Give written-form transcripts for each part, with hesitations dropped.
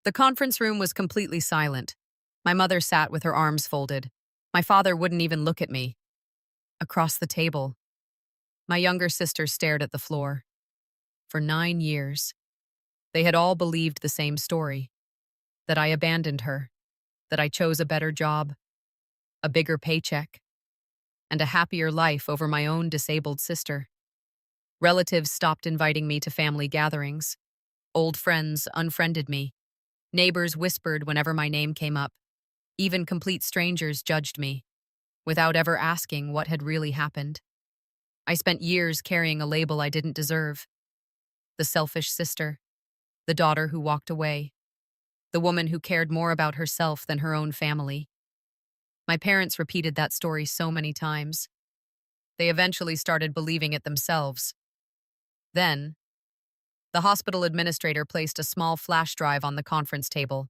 The conference room was completely silent. My mother sat with her arms folded. My father wouldn't even look at me. Across the table, my younger sister stared at the floor. For 9 years, they had all believed the same story, that I abandoned her, that I chose a better job, a bigger paycheck, and a happier life over my own disabled sister. Relatives stopped inviting me to family gatherings. Old friends unfriended me. Neighbors whispered whenever my name came up. Even complete strangers judged me, without ever asking what had really happened. I spent years carrying a label I didn't deserve. The selfish sister, the daughter who walked away, the woman who cared more about herself than her own family. My parents repeated that story so many times. They eventually started believing it themselves. Then, the hospital administrator placed a small flash drive on the conference table.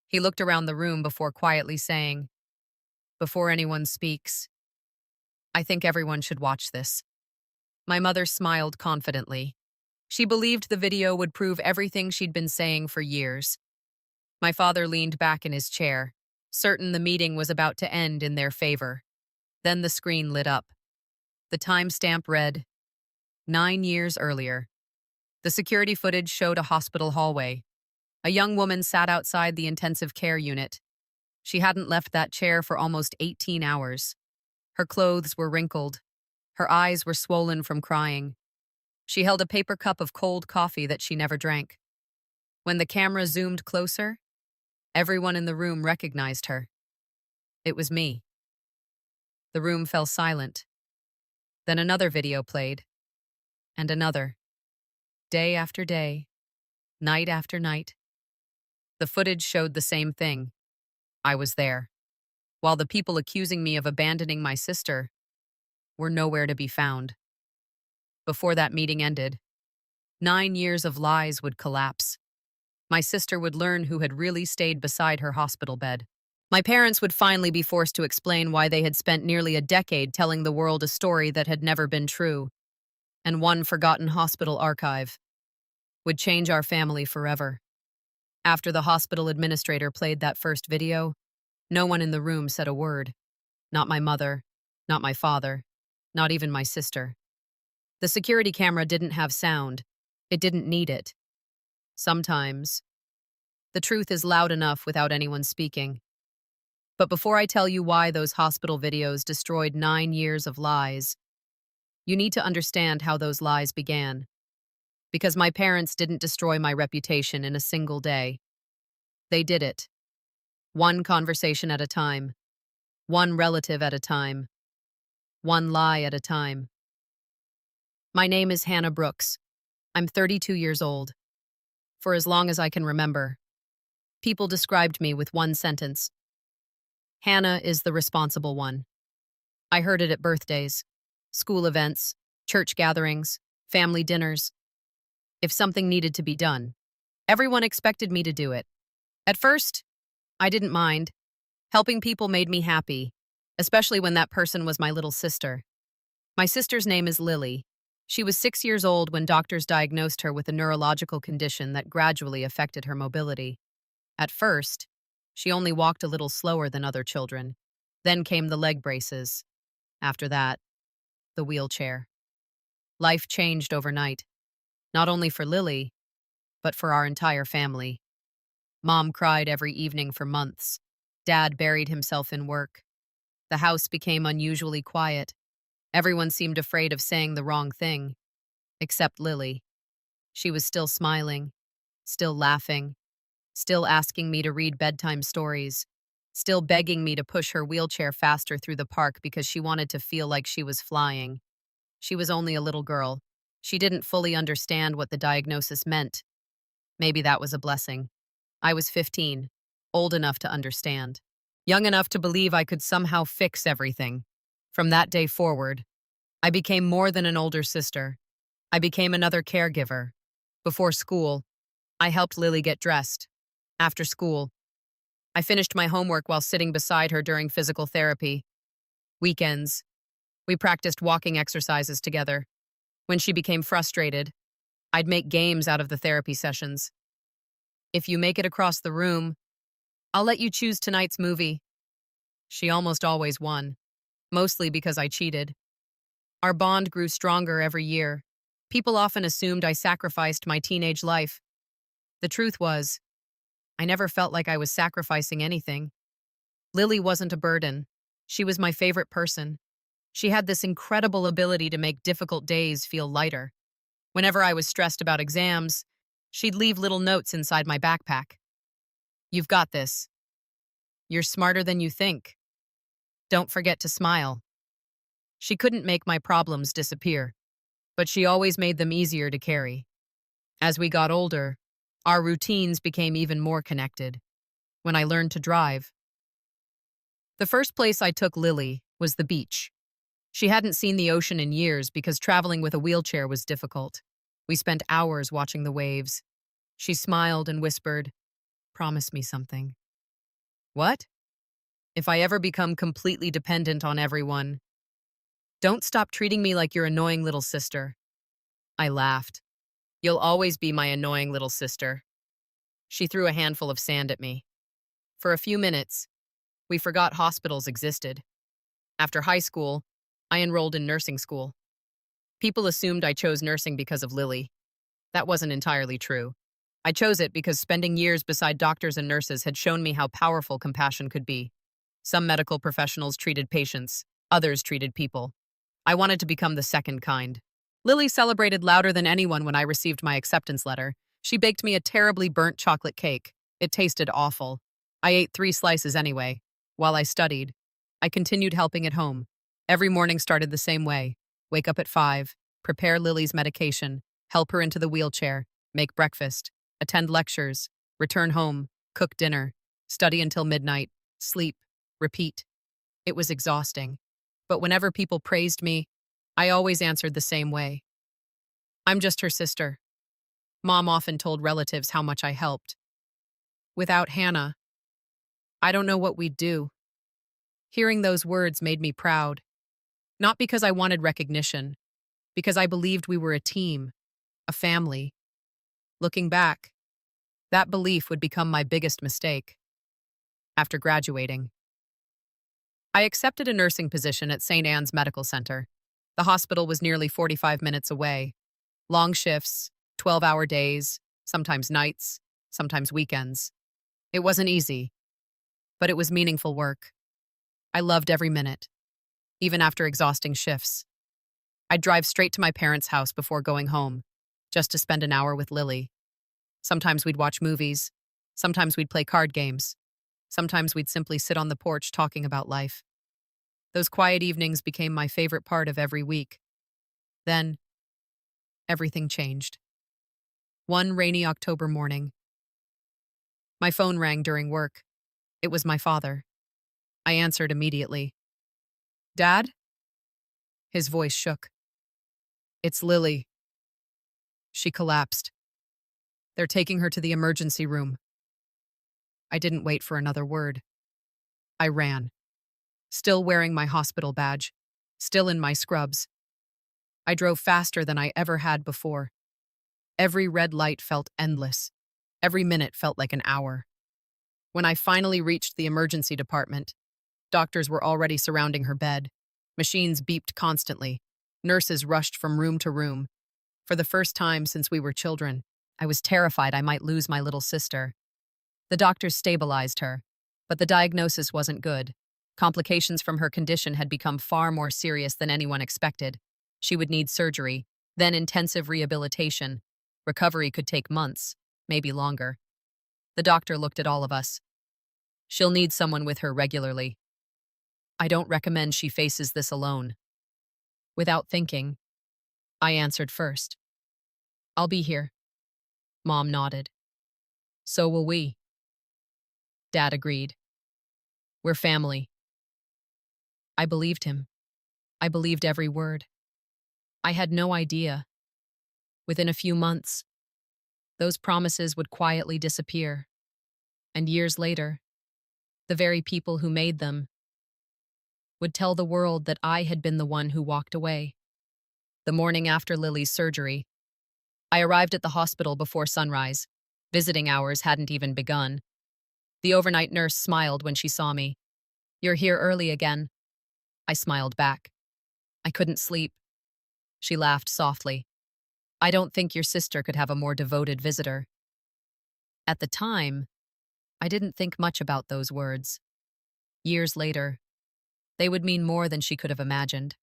He looked around the room before quietly saying, "Before anyone speaks, I think everyone should watch this." My mother smiled confidently. She believed the video would prove everything she'd been saying for years. My father leaned back in his chair, certain the meeting was about to end in their favor. Then the screen lit up. The timestamp read, 9 years earlier. The security footage showed a hospital hallway. A young woman sat outside the intensive care unit. She hadn't left that chair for almost 18 hours. Her clothes were wrinkled. Her eyes were swollen from crying. She held a paper cup of cold coffee that she never drank. When the camera zoomed closer, everyone in the room recognized her. It was me. The room fell silent. Then another video played. And another. Day after day. Night after night. The footage showed the same thing. I was there, while the people accusing me of abandoning my sister were nowhere to be found. Before that meeting ended, 9 years of lies would collapse. My sister would learn who had really stayed beside her hospital bed. My parents would finally be forced to explain why they had spent nearly a decade telling the world a story that had never been true. And one forgotten hospital archive would change our family forever. After the hospital administrator played that first video, no one in the room said a word. Not my mother, not my father, not even my sister. The security camera didn't have sound. It didn't need it. Sometimes, the truth is loud enough without anyone speaking. But before I tell you why those hospital videos destroyed 9 years of lies, you need to understand how those lies began. Because my parents didn't destroy my reputation in a single day. They did it. One conversation at a time. One relative at a time. One lie at a time. My name is Hannah Brooks. I'm 32 years old. For as long as I can remember, people described me with one sentence. Hannah is the responsible one. I heard it at birthdays, school events, church gatherings, family dinners. If something needed to be done, everyone expected me to do it. At first, I didn't mind. Helping people made me happy, especially when that person was my little sister. My sister's name is Lily. She was 6 years old when doctors diagnosed her with a neurological condition that gradually affected her mobility. At first, she only walked a little slower than other children. Then came the leg braces. After that, the wheelchair. Life changed overnight. Not only for Lily, but for our entire family. Mom cried every evening for months. Dad buried himself in work. The house became unusually quiet. Everyone seemed afraid of saying the wrong thing. Except Lily. She was still smiling, still laughing, still asking me to read bedtime stories, still begging me to push her wheelchair faster through the park because she wanted to feel like she was flying. She was only a little girl. She didn't fully understand what the diagnosis meant. Maybe that was a blessing. I was 15, old enough to understand. Young enough to believe I could somehow fix everything. From that day forward, I became more than an older sister. I became another caregiver. Before school, I helped Lily get dressed. After school, I finished my homework while sitting beside her during physical therapy. Weekends, we practiced walking exercises together. When she became frustrated, I'd make games out of the therapy sessions. If you make it across the room, I'll let you choose tonight's movie. She almost always won, mostly because I cheated. Our bond grew stronger every year. People often assumed I sacrificed my teenage life. The truth was, I never felt like I was sacrificing anything. Lily wasn't a burden. She was my favorite person. She had this incredible ability to make difficult days feel lighter. Whenever I was stressed about exams, she'd leave little notes inside my backpack. You've got this. You're smarter than you think. Don't forget to smile. She couldn't make my problems disappear, but she always made them easier to carry. As we got older, our routines became even more connected. When I learned to drive, the first place I took Lily was the beach. She hadn't seen the ocean in years because traveling with a wheelchair was difficult. We spent hours watching the waves. She smiled and whispered, "Promise me something." What? If I ever become completely dependent on everyone, don't stop treating me like your annoying little sister. I laughed. You'll always be my annoying little sister. She threw a handful of sand at me. For a few minutes, we forgot hospitals existed. After high school, I enrolled in nursing school. People assumed I chose nursing because of Lily. That wasn't entirely true. I chose it because spending years beside doctors and nurses had shown me how powerful compassion could be. Some medical professionals treated patients, others treated people. I wanted to become the second kind. Lily celebrated louder than anyone when I received my acceptance letter. She baked me a terribly burnt chocolate cake. It tasted awful. I ate 3 slices anyway. While I studied, I continued helping at home. Every morning started the same way. Wake up at 5, prepare Lily's medication, help her into the wheelchair, make breakfast, attend lectures, return home, cook dinner, study until midnight, sleep, repeat. It was exhausting. But whenever people praised me, I always answered the same way. I'm just her sister. Mom often told relatives how much I helped. Without Hannah, I don't know what we'd do. Hearing those words made me proud. Not because I wanted recognition, because I believed we were a team, a family. Looking back, that belief would become my biggest mistake. After graduating, I accepted a nursing position at St. Anne's Medical Center. The hospital was nearly 45 minutes away. Long shifts, 12-hour days, sometimes nights, sometimes weekends. It wasn't easy, but it was meaningful work. I loved every minute, even after exhausting shifts. I'd drive straight to my parents' house before going home, just to spend an hour with Lily. Sometimes we'd watch movies. Sometimes we'd play card games. Sometimes we'd simply sit on the porch talking about life. Those quiet evenings became my favorite part of every week. Then, everything changed. One rainy October morning, my phone rang during work. It was my father. I answered immediately. "Dad?" His voice shook. "It's Lily." She collapsed. "They're taking her to the emergency room." I didn't wait for another word. I ran, still wearing my hospital badge, still in my scrubs. I drove faster than I ever had before. Every red light felt endless. Every minute felt like an hour. When I finally reached the emergency department, doctors were already surrounding her bed. Machines beeped constantly. Nurses rushed from room to room. For the first time since we were children, I was terrified I might lose my little sister. The doctors stabilized her, but the diagnosis wasn't good. Complications from her condition had become far more serious than anyone expected. She would need surgery, then intensive rehabilitation. Recovery could take months, maybe longer. The doctor looked at all of us. "She'll need someone with her regularly. I don't recommend she faces this alone." Without thinking, I answered first. "I'll be here." Mom nodded. "So will we." Dad agreed. "We're family." I believed him. I believed every word. I had no idea. Within a few months, those promises would quietly disappear. And years later, the very people who made them would tell the world that I had been the one who walked away. The morning after Lily's surgery, I arrived at the hospital before sunrise. Visiting hours hadn't even begun. The overnight nurse smiled when she saw me. "You're here early again." I smiled back. "I couldn't sleep." She laughed softly. "I don't think your sister could have a more devoted visitor." At the time, I didn't think much about those words. Years later, they would mean more than she could have imagined.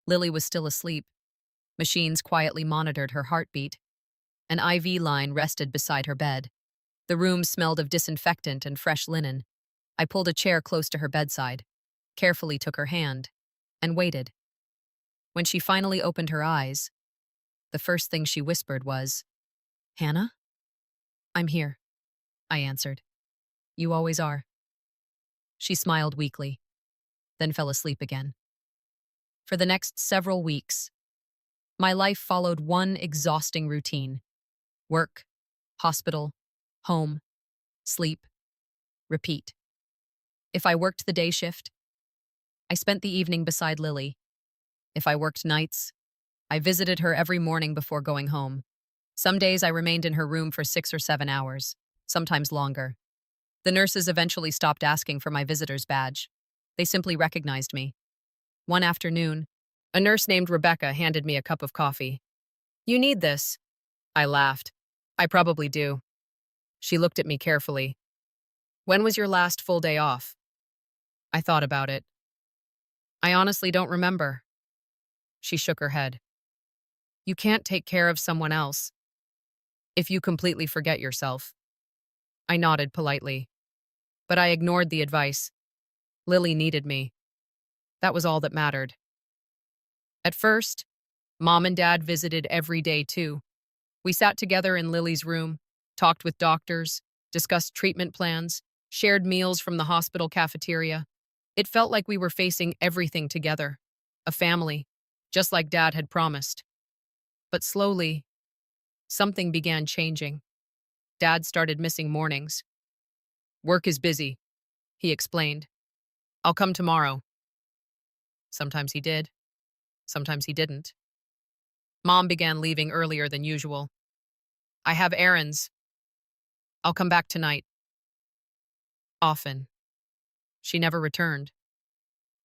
Lily was still asleep. Machines quietly monitored her heartbeat. An IV line rested beside her bed. The room smelled of disinfectant and fresh linen. I pulled a chair close to her bedside, carefully took her hand, and waited. When she finally opened her eyes, the first thing she whispered was, "Hannah?" "I'm here," I answered. "You always are." She smiled weakly, then fell asleep again. For the next several weeks, my life followed one exhausting routine: work, hospital, home, sleep, repeat. If I worked the day shift, I spent the evening beside Lily. If I worked nights, I visited her every morning before going home. Some days I remained in her room for 6 or 7 hours, sometimes longer. The nurses eventually stopped asking for my visitor's badge. They simply recognized me. One afternoon, a nurse named Rebecca handed me a cup of coffee. "You need this." I laughed. "I probably do." She looked at me carefully. "When was your last full day off?" I thought about it. "I honestly don't remember." She shook her head. "You can't take care of someone else if you completely forget yourself." I nodded politely, but I ignored the advice. Lily needed me. That was all that mattered. At first, Mom and Dad visited every day too. We sat together in Lily's room, talked with doctors, discussed treatment plans, shared meals from the hospital cafeteria. It felt like we were facing everything together, a family, just like Dad had promised. But slowly, something began changing. Dad started missing mornings. "Work is busy," he explained. "I'll come tomorrow." Sometimes he did, sometimes he didn't. Mom began leaving earlier than usual. "I have errands. I'll come back tonight." Often. She never returned.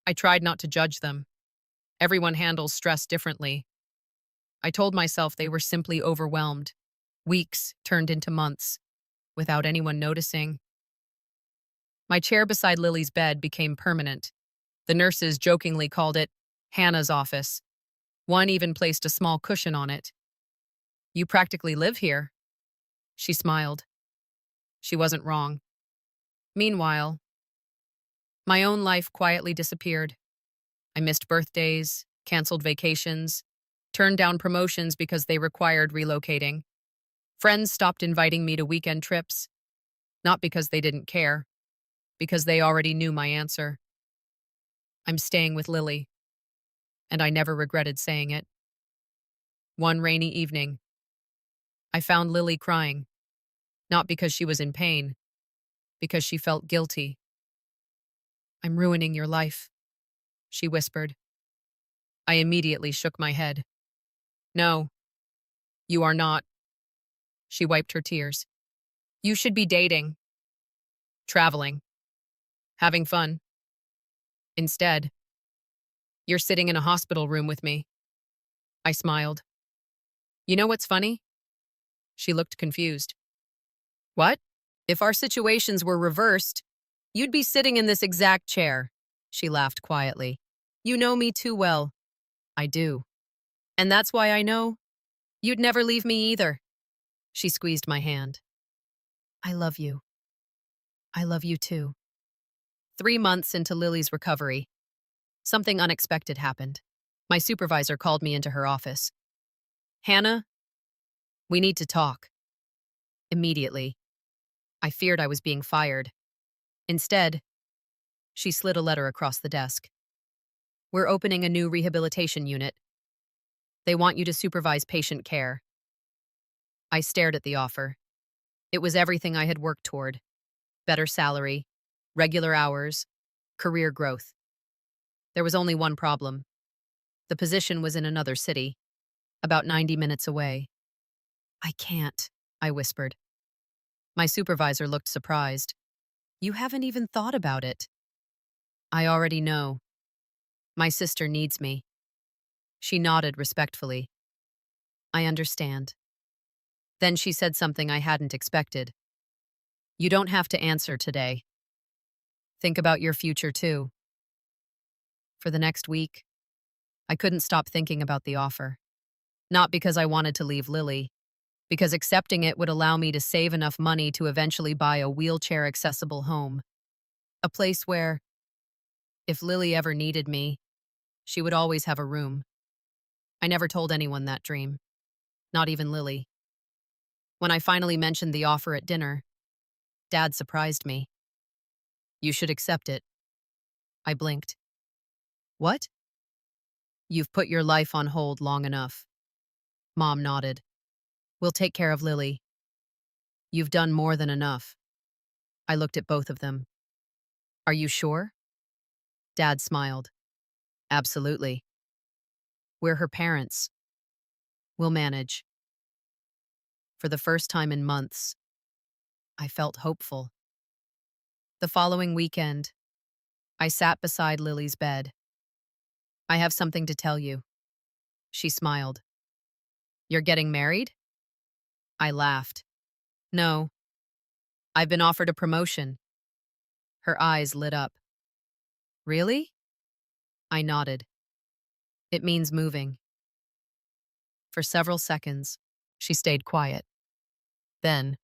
I tried not to judge them. Everyone handles stress differently. I told myself they were simply overwhelmed. Weeks turned into months, without anyone noticing. My chair beside Lily's bed became permanent. The nurses jokingly called it Hannah's office. One even placed a small cushion on it. "You practically live here." She smiled. She wasn't wrong. Meanwhile, my own life quietly disappeared. I missed birthdays, canceled vacations, turned down promotions because they required relocating. Friends stopped inviting me to weekend trips, not because they didn't care, because they already knew my answer. I'm staying with Lily, and I never regretted saying it. One rainy evening, I found Lily crying, not because she was in pain, because she felt guilty. "I'm ruining your life," she whispered. I immediately shook my head. "No, you are not." She wiped her tears. "You should be dating, traveling, having fun. Instead, you're sitting in a hospital room with me." I smiled. "You know what's funny?" She looked confused. "What?" "If our situations were reversed, you'd be sitting in this exact chair." She laughed quietly. "You know me too well." "I do. And that's why I know you'd never leave me either." She squeezed my hand. "I love you. I love you too." 3 months into Lily's recovery, something unexpected happened. My supervisor called me into her office. "Hannah, we need to talk." Immediately, I feared I was being fired. Instead, she slid a letter across the desk. "We're opening a new rehabilitation unit. They want you to supervise patient care." I stared at the offer. It was everything I had worked toward: better salary, regular hours, career growth. There was only one problem. The position was in another city, about 90 minutes away. "I can't," I whispered. My supervisor looked surprised. You haven't even thought about it. I already know. My sister needs me. She nodded respectfully. I understand. Then she said something I hadn't expected. You don't have to answer today. Think about your future too. For the next week, I couldn't stop thinking about the offer. Not because I wanted to leave Lily, because accepting it would allow me to save enough money to eventually buy a wheelchair-accessible home. A place where, if Lily ever needed me, she would always have a room. I never told anyone that dream, not even Lily. When I finally mentioned the offer at dinner, Dad surprised me. You should accept it. I blinked. What? You've put your life on hold long enough. Mom nodded. We'll take care of Lily. You've done more than enough. I looked at both of them. Are you sure? Dad smiled. Absolutely. We're her parents. We'll manage. For the first time in months, I felt hopeful. The following weekend, I sat beside Lily's bed. I have something to tell you. She smiled. You're getting married? I laughed. No. I've been offered a promotion. Her eyes lit up. Really? I nodded. It means moving. For several seconds, she stayed quiet. Then,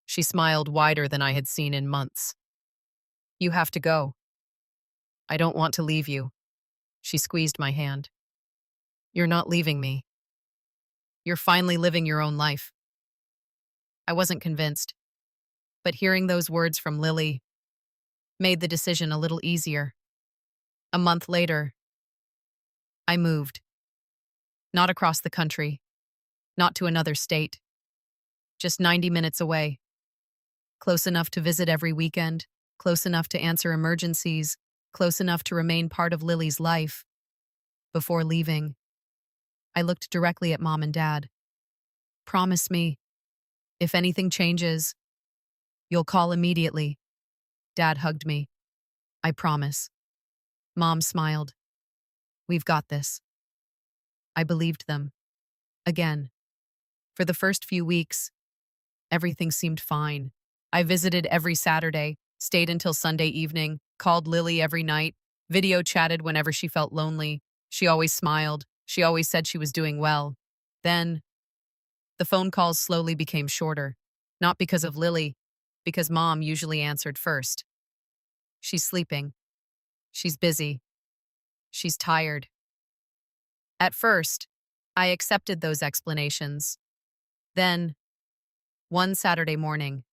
she smiled wider than I had seen in months. You have to go. I don't want to leave you. She squeezed my hand. You're not leaving me. You're finally living your own life. I wasn't convinced, but hearing those words from Lily made the decision a little easier. A month later, I moved. Not across the country, not to another state, just 90 minutes away. Close enough to visit every weekend, close enough to answer emergencies, close enough to remain part of Lily's life. Before leaving, I looked directly at Mom and Dad. Promise me, if anything changes, you'll call immediately. Dad hugged me. I promise. Mom smiled. We've got this. I believed them. Again. For the first few weeks, everything seemed fine. I visited every Saturday, stayed until Sunday evening, called Lily every night, video chatted whenever she felt lonely. She always smiled. She always said she was doing well. Then, the phone calls slowly became shorter. Not because of Lily, because Mom usually answered first. She's sleeping. She's busy. She's tired. At first, I accepted those explanations. Then, one Saturday morning,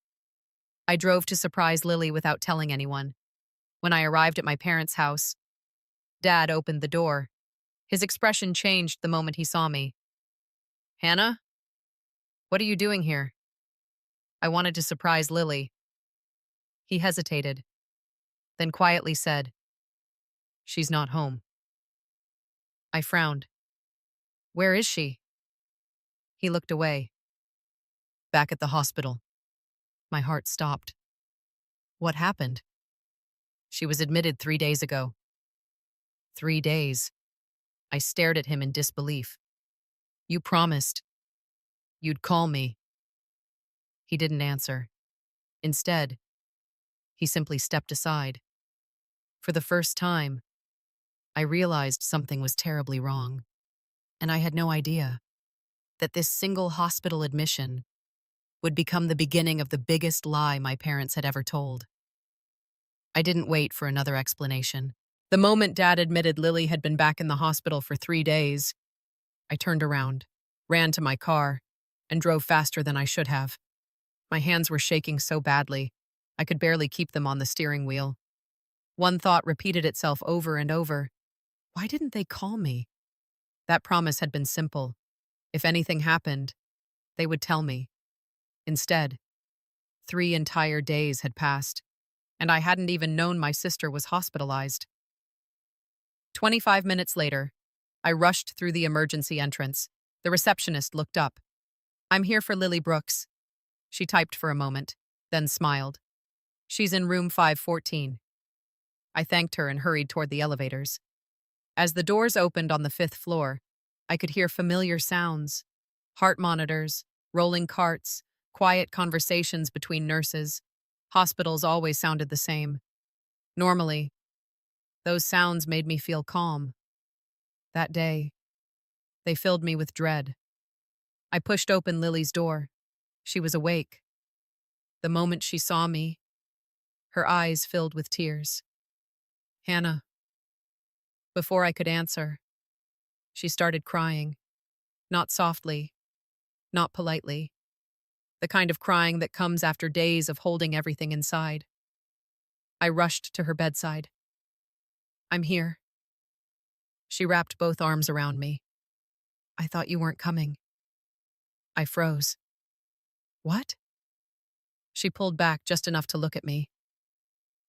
I drove to surprise Lily without telling anyone. When I arrived at my parents' house, Dad opened the door. His expression changed the moment he saw me. Hannah? What are you doing here? I wanted to surprise Lily. He hesitated, then quietly said, She's not home. I frowned. Where is she? He looked away. Back at the hospital. My heart stopped. What happened? She was admitted 3 days ago. 3 days. I stared at him in disbelief. You promised. You'd call me. He didn't answer. Instead, he simply stepped aside. For the first time, I realized something was terribly wrong. And I had no idea that this single hospital admission would become the beginning of the biggest lie my parents had ever told. I didn't wait for another explanation. The moment Dad admitted Lily had been back in the hospital for 3 days, I turned around, ran to my car, and drove faster than I should have. My hands were shaking so badly, I could barely keep them on the steering wheel. One thought repeated itself over and over. Why didn't they call me? That promise had been simple. If anything happened, they would tell me. Instead, 3 entire days had passed, and I hadn't even known my sister was hospitalized. 25 minutes later, I rushed through the emergency entrance. The receptionist looked up. I'm here for Lily Brooks. She typed for a moment, then smiled. She's in room 514. I thanked her and hurried toward the elevators. As the doors opened on the 5th floor, I could hear familiar sounds: heart monitors, rolling carts, quiet conversations between nurses. Hospitals always sounded the same. Normally, those sounds made me feel calm. That day, they filled me with dread. I pushed open Lily's door. She was awake. The moment she saw me, her eyes filled with tears. "Hannah." Before I could answer, she started crying. Not softly, not politely. The kind of crying that comes after days of holding everything inside. I rushed to her bedside. "I'm here." She wrapped both arms around me. "I thought you weren't coming." I froze. "What?" She pulled back just enough to look at me.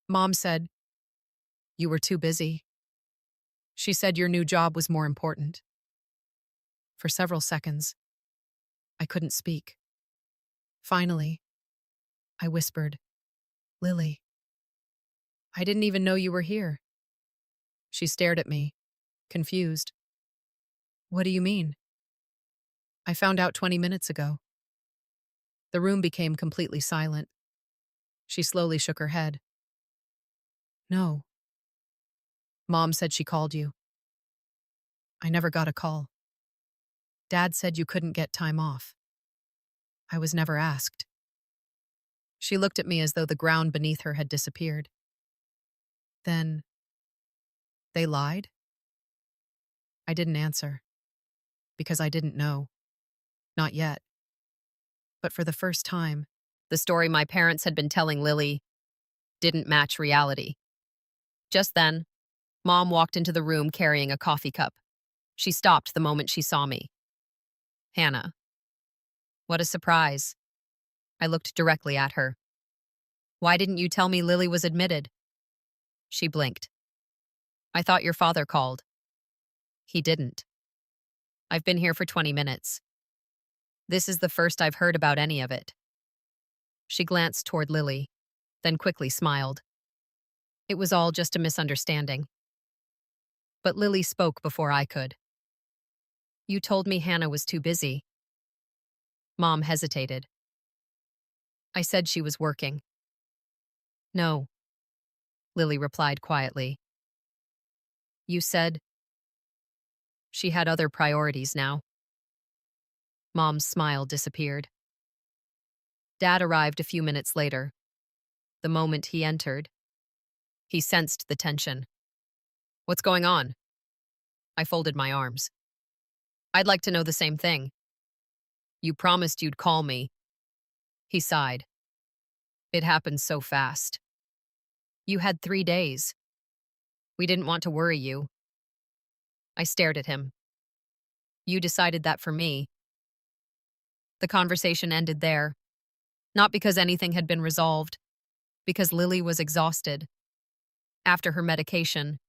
"Mom said you were too busy. She said your new job was more important." For several seconds, I couldn't speak. Finally, I whispered, "Lily, I didn't even know you were here." She stared at me, confused. "What do you mean?" "I found out 20 minutes ago." The room became completely silent. She slowly shook her head. "No. Mom said she called you." "I never got a call. Dad said you couldn't get time off." "I was never asked." She looked at me as though the ground beneath her had disappeared. "Then, they lied?" I didn't answer, because I didn't know. Not yet. But for the first time, the story my parents had been telling Lily didn't match reality. Just then, Mom walked into the room carrying a coffee cup. She stopped the moment she saw me. "Hannah." What a surprise. I looked directly at her. "Why didn't you tell me Lily was admitted?" She blinked. "I thought your father called." "He didn't. I've been here for 20 minutes. This is the first I've heard about any of it." She glanced toward Lily, then quickly smiled. It was all just a misunderstanding. But Lily spoke before I could. "You told me Hannah was too busy." Mom hesitated. "I said she was working." "No," Lily replied quietly. "You said she had other priorities now." Mom's smile disappeared. Dad arrived a few minutes later. The moment he entered, he sensed the tension. "What's going on?" I folded my arms. "I'd like to know the same thing." "You promised you'd call me." He sighed. "It happened so fast. You had 3 days. We didn't want to worry you." I stared at him. "You decided that for me." The conversation ended there. Not because anything had been resolved, because Lily was exhausted. After her medication,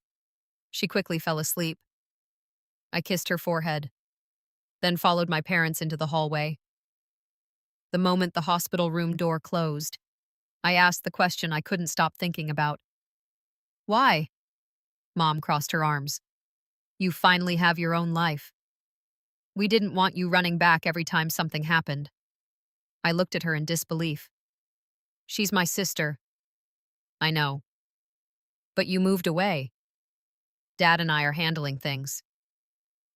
she quickly fell asleep. I kissed her forehead, then followed my parents into the hallway. The moment the hospital room door closed, I asked the question I couldn't stop thinking about. "Why?" Mom crossed her arms. "You finally have your own life. We didn't want you running back every time something happened." I looked at her in disbelief. "She's my sister." "I know. But you moved away. Dad and I are handling things."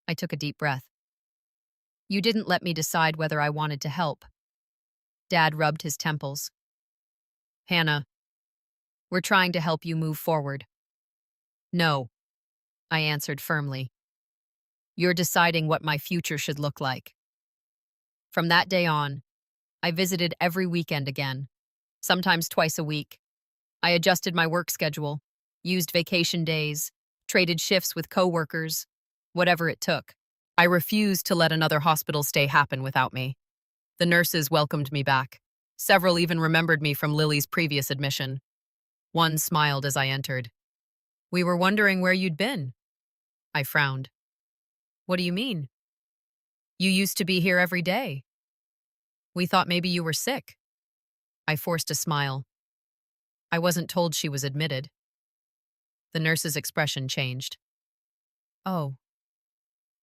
I took a deep breath. "You didn't let me decide whether I wanted to help." Dad rubbed his temples. "Hannah, we're trying to help you move forward." "No," I answered firmly. "You're deciding what my future should look like." From that day on, I visited every weekend again, sometimes twice a week. I adjusted my work schedule, used vacation days, traded shifts with coworkers, whatever it took. I refused to let another hospital stay happen without me. The nurses welcomed me back. Several even remembered me from Lily's previous admission. One smiled as I entered. "We were wondering where you'd been." I frowned. "What do you mean?" "You used to be here every day. We thought maybe you were sick." I forced a smile. I wasn't told she was admitted. The nurse's expression changed. Oh.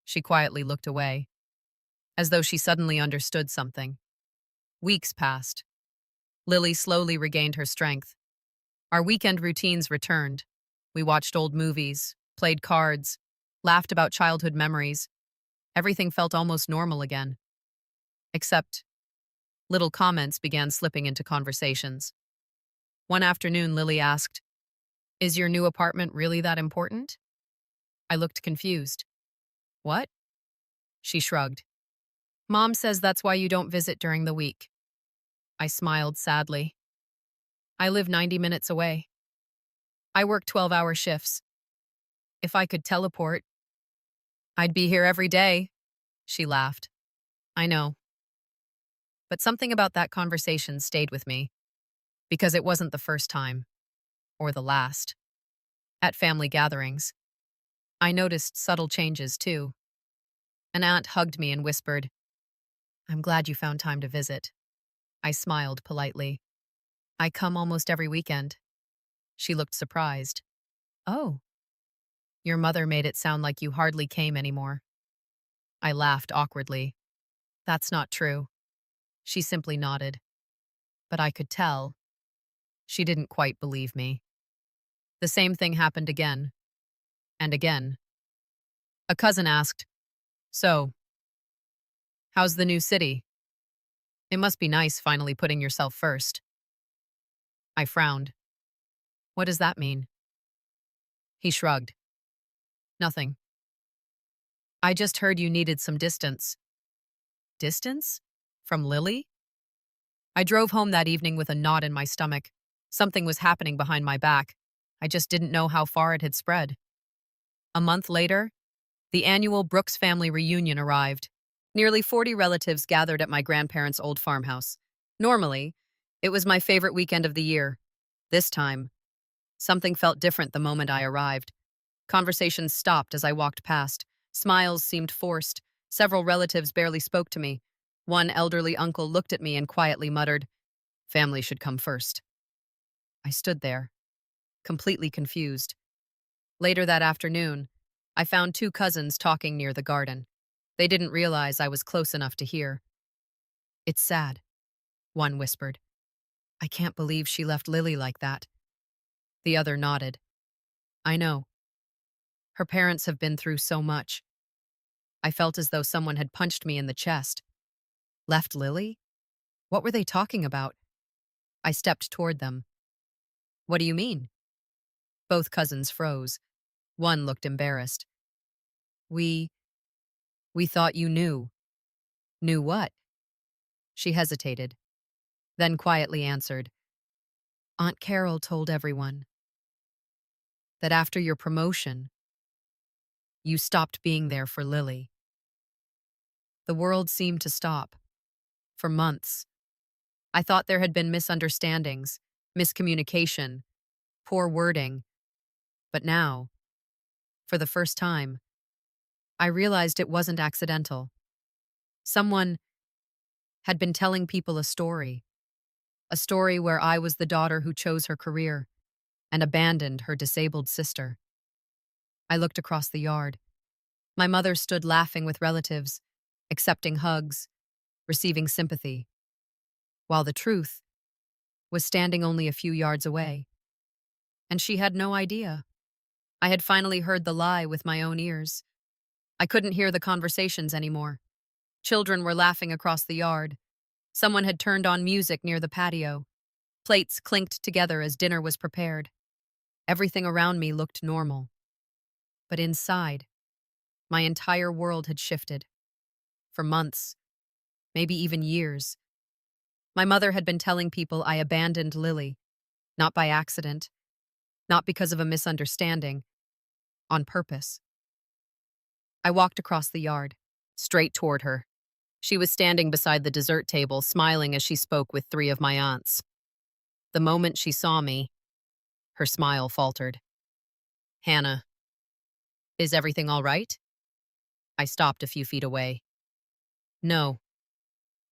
She quietly looked away, as though she suddenly understood something. Weeks passed. Lily slowly regained her strength. Our weekend routines returned. We watched old movies, played cards, laughed about childhood memories. Everything felt almost normal again. Except, little comments began slipping into conversations. One afternoon, Lily asked, "Is your new apartment really that important?" I looked confused. What? She shrugged. Mom says that's why you don't visit during the week. I smiled sadly. I live 90 minutes away. I work 12-hour shifts. If I could teleport, I'd be here every day. She laughed. I know. But something about that conversation stayed with me, because it wasn't the first time, or the last. At family gatherings, I noticed subtle changes too. An aunt hugged me and whispered, "I'm glad you found time to visit." I smiled politely. "I come almost every weekend." She looked surprised. "Oh, your mother made it sound like you hardly came anymore." I laughed awkwardly. "That's not true." She simply nodded. But I could tell she didn't quite believe me. The same thing happened again, and again. A cousin asked, "So, how's the new city? It must be nice finally putting yourself first." I frowned. "What does that mean?" He shrugged. "Nothing. I just heard you needed some distance." Distance? From Lily? I drove home that evening with a knot in my stomach. Something was happening behind my back. I just didn't know how far it had spread. A month later, the annual Brooks family reunion arrived. Nearly 40 relatives gathered at my grandparents' old farmhouse. Normally, it was my favorite weekend of the year. This time, something felt different the moment I arrived. Conversations stopped as I walked past. Smiles seemed forced. Several relatives barely spoke to me. One elderly uncle looked at me and quietly muttered, "Family should come first." I stood there, completely confused. Later that afternoon, I found two cousins talking near the garden. They didn't realize I was close enough to hear. "It's sad," one whispered. "I can't believe she left Lily like that." The other nodded. "I know. Her parents have been through so much." I felt as though someone had punched me in the chest. Left Lily? What were they talking about? I stepped toward them. "What do you mean?" Both cousins froze. One looked embarrassed. We thought you knew." "Knew what?" She hesitated, then quietly answered, "Aunt Carol told everyone that after your promotion, you stopped being there for Lily." The world seemed to stop. For months, I thought there had been misunderstandings, miscommunication, poor wording. But now, for the first time, I realized it wasn't accidental. Someone had been telling people a story where I was the daughter who chose her career and abandoned her disabled sister. I looked across the yard. My mother stood laughing with relatives, accepting hugs, receiving sympathy, while the truth was standing only a few yards away. And she had no idea. I had finally heard the lie with my own ears. I couldn't hear the conversations anymore. Children were laughing across the yard. Someone had turned on music near the patio. Plates clinked together as dinner was prepared. Everything around me looked normal. But inside, my entire world had shifted. For months, maybe even years, my mother had been telling people I abandoned Lily, not by accident, not because of a misunderstanding, on purpose. I walked across the yard, straight toward her. She was standing beside the dessert table, smiling as she spoke with three of my aunts. The moment she saw me, her smile faltered. "Hannah, is everything all right?" I stopped a few feet away. "No."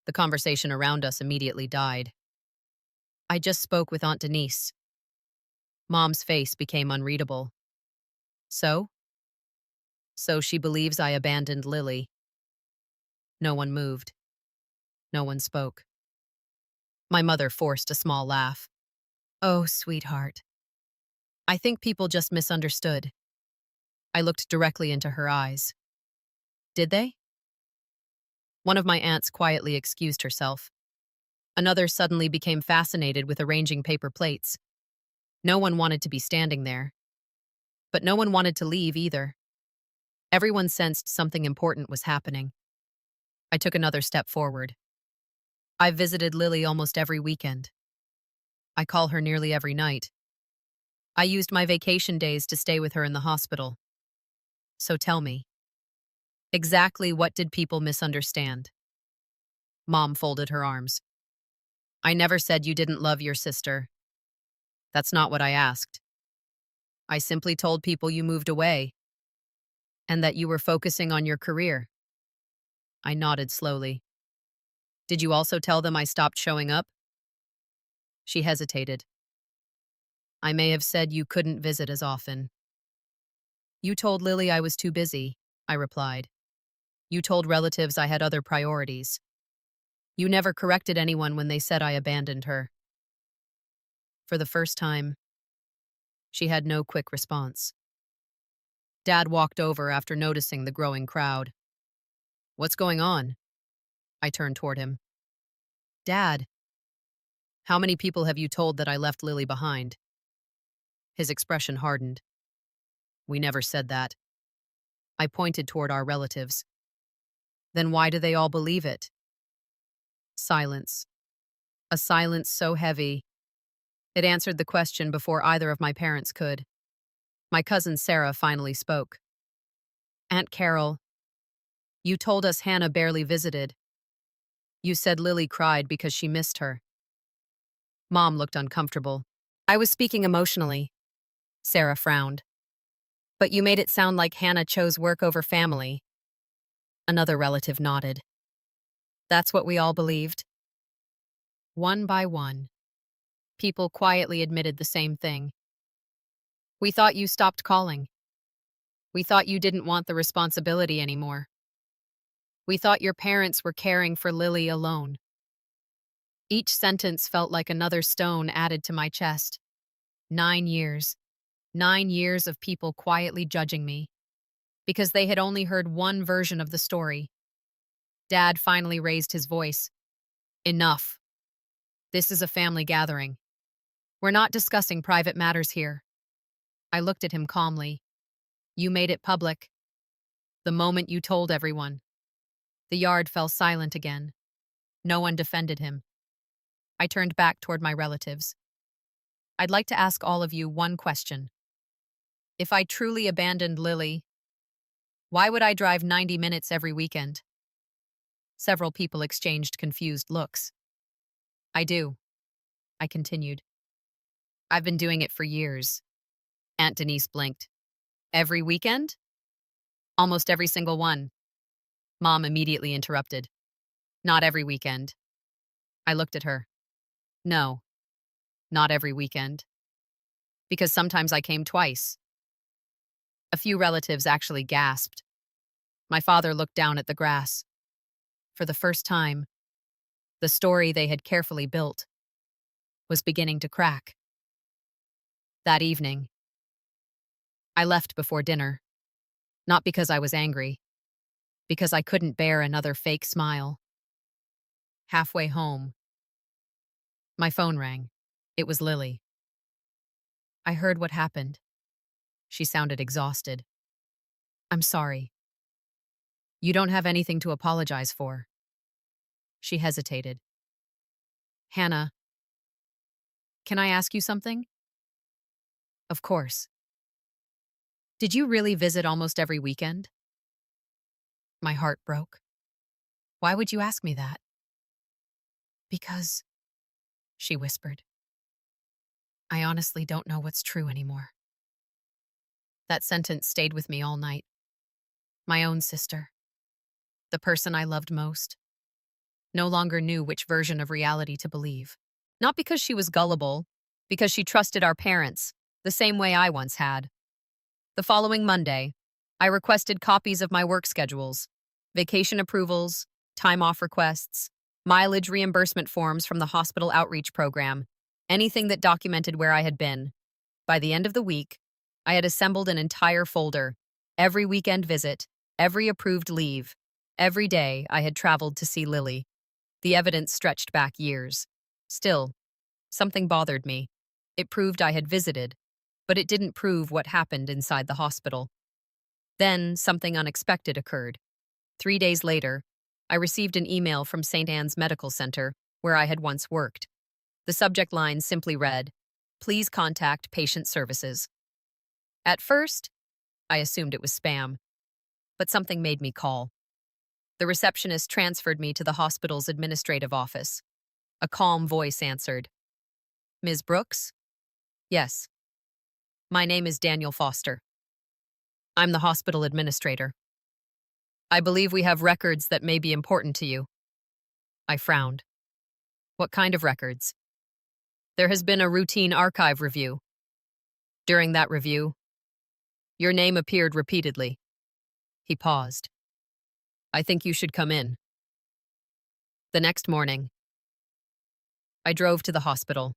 The conversation around us immediately died. I just spoke with Aunt Denise. Mom's face became unreadable. So? So she believes I abandoned Lily. No one moved. No one spoke. My mother forced a small laugh. Oh, sweetheart. I think people just misunderstood. I looked directly into her eyes. Did they? One of my aunts quietly excused herself. Another suddenly became fascinated with arranging paper plates. No one wanted to be standing there. But no one wanted to leave either. Everyone sensed something important was happening. I took another step forward. I've visited Lily almost every weekend. I call her nearly every night. I used my vacation days to stay with her in the hospital. So tell me, exactly what did people misunderstand? Mom folded her arms. I never said you didn't love your sister. That's not what I asked. I simply told people you moved away and that you were focusing on your career. I nodded slowly. Did you also tell them I stopped showing up? She hesitated. I may have said you couldn't visit as often. You told Lily I was too busy, I replied. You told relatives I had other priorities. You never corrected anyone when they said I abandoned her. For the first time, she had no quick response. Dad walked over after noticing the growing crowd. What's going on? I turned toward him. Dad, how many people have you told that I left Lily behind? His expression hardened. We never said that. I pointed toward our relatives. Then why do they all believe it? Silence. A silence so heavy. It answered the question before either of my parents could. My cousin Sarah finally spoke. Aunt Carol, you told us Hannah barely visited. You said Lily cried because she missed her. Mom looked uncomfortable. I was speaking emotionally. Sarah frowned. But you made it sound like Hannah chose work over family. Another relative nodded. That's what we all believed. One by one, people quietly admitted the same thing. We thought you stopped calling. We thought you didn't want the responsibility anymore. We thought your parents were caring for Lily alone. Each sentence felt like another stone added to my chest. 9 years. 9 years of people quietly judging me. Because they had only heard one version of the story. Dad finally raised his voice. Enough. This is a family gathering. We're not discussing private matters here. I looked at him calmly. You made it public. The moment you told everyone. The yard fell silent again. No one defended him. I turned back toward my relatives. I'd like to ask all of you one question. If I truly abandoned Lily, why would I drive 90 minutes every weekend? Several people exchanged confused looks. I do, I continued. I've been doing it for years. Aunt Denise blinked. Every weekend? Almost every single one. Mom immediately interrupted. Not every weekend. I looked at her. No, not every weekend. Because sometimes I came twice. A few relatives actually gasped. My father looked down at the grass. For the first time, the story they had carefully built was beginning to crack. That evening, I left before dinner. Not because I was angry, because I couldn't bear another fake smile. Halfway home, my phone rang. It was Lily. I heard what happened. She sounded exhausted. I'm sorry. You don't have anything to apologize for. She hesitated. Hannah, can I ask you something? Of course. Did you really visit almost every weekend? My heart broke. Why would you ask me that? Because, she whispered, I honestly don't know what's true anymore. That sentence stayed with me all night. My own sister, the person I loved most, no longer knew which version of reality to believe. Not because she was gullible, because she trusted our parents, the same way I once had. The following Monday, I requested copies of my work schedules, vacation approvals, time off requests, mileage reimbursement forms from the hospital outreach program, anything that documented where I had been. By the end of the week, I had assembled an entire folder, every weekend visit, every approved leave, every day I had traveled to see Lily. The evidence stretched back years. Still, something bothered me. It proved I had visited, but it didn't prove what happened inside the hospital. Then, something unexpected occurred. 3 days later, I received an email from St. Anne's Medical Center, where I had once worked. The subject line simply read, "Please contact patient services." At first, I assumed it was spam, but something made me call. The receptionist transferred me to the hospital's administrative office. A calm voice answered, "Ms. Brooks?" "Yes. My name is Daniel Foster. I'm the hospital administrator. I believe we have records that may be important to you." I frowned. "What kind of records?" "There has been a routine archive review. During that review, your name appeared repeatedly." He paused. "I think you should come in." The next morning, I drove to the hospital.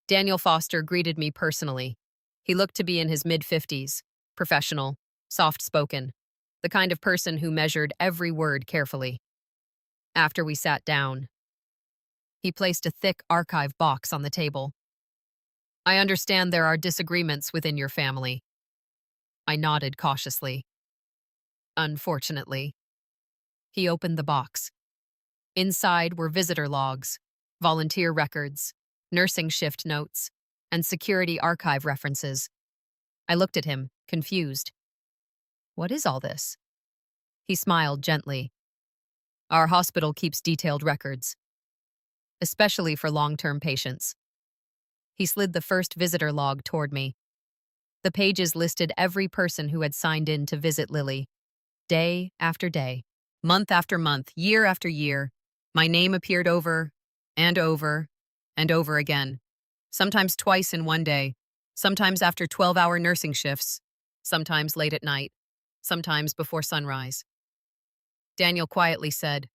Daniel Foster greeted me personally. He looked to be in his mid-50s, professional, soft-spoken, the kind of person who measured every word carefully. After we sat down, he placed a thick archive box on the table. "I understand there are disagreements within your family." I nodded cautiously. "Unfortunately." He opened the box. Inside were visitor logs, volunteer records, nursing shift notes, and security archive references. I looked at him, confused. "What is all this?" He smiled gently. "Our hospital keeps detailed records, especially for long-term patients." He slid the first visitor log toward me. The pages listed every person who had signed in to visit Lily. Day after day, month after month, year after year, my name appeared over and over and over again, sometimes twice in one day, sometimes after 12-hour nursing shifts, sometimes late at night, sometimes before sunrise. Daniel quietly said,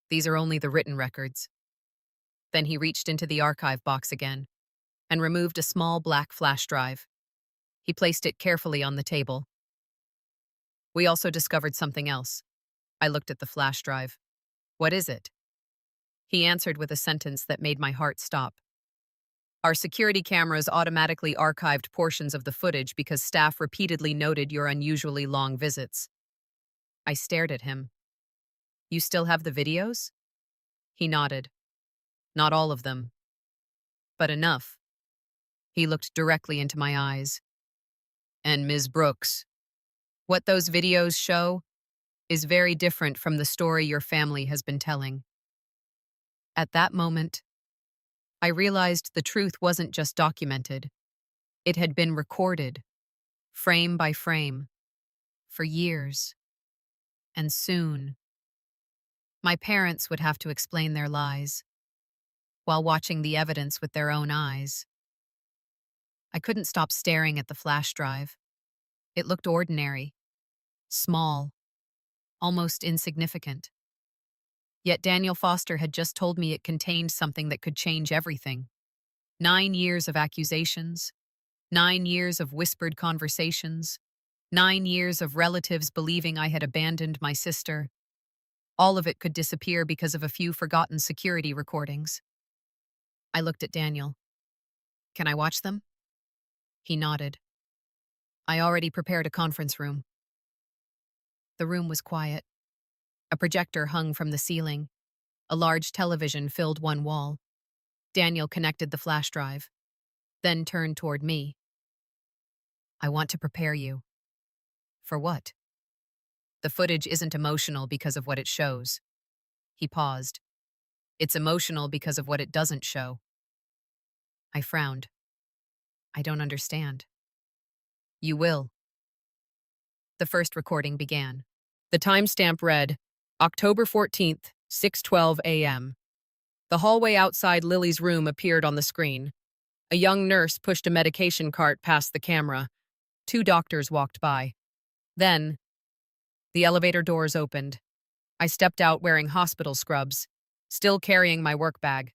"These are only the written records." Then he reached into the archive box again and removed a small black flash drive. He placed it carefully on the table. "We also discovered something else." I looked at the flash drive. "What is it?" He answered with a sentence that made my heart stop. "Our security cameras automatically archived portions of the footage because staff repeatedly noted your unusually long visits." I stared at him. "You still have the videos?" He nodded. "Not all of them, but enough." He looked directly into my eyes. "And Ms. Brooks, what those videos show is very different from the story your family has been telling." At that moment, I realized the truth wasn't just documented. It had been recorded, frame by frame, for years. And soon, my parents would have to explain their lies, while watching the evidence with their own eyes. I couldn't stop staring at the flash drive. It looked ordinary, small, almost insignificant. Yet Daniel Foster had just told me it contained something that could change everything. 9 years of accusations, 9 years of whispered conversations, 9 years of relatives believing I had abandoned my sister. All of it could disappear because of a few forgotten security recordings. I looked at Daniel. "Can I watch them?" He nodded. "I already prepared a conference room." The room was quiet. A projector hung from the ceiling. A large television filled one wall. Daniel connected the flash drive, then turned toward me. "I want to prepare you." "For what?" "The footage isn't emotional because of what it shows." He paused. "It's emotional because of what it doesn't show." I frowned. "I don't understand." "You will." The first recording began. The timestamp read, October 14th, 6:12 a.m. The hallway outside Lily's room appeared on the screen. A young nurse pushed a medication cart past the camera. Two doctors walked by. Then, the elevator doors opened. I stepped out wearing hospital scrubs, still carrying my work bag.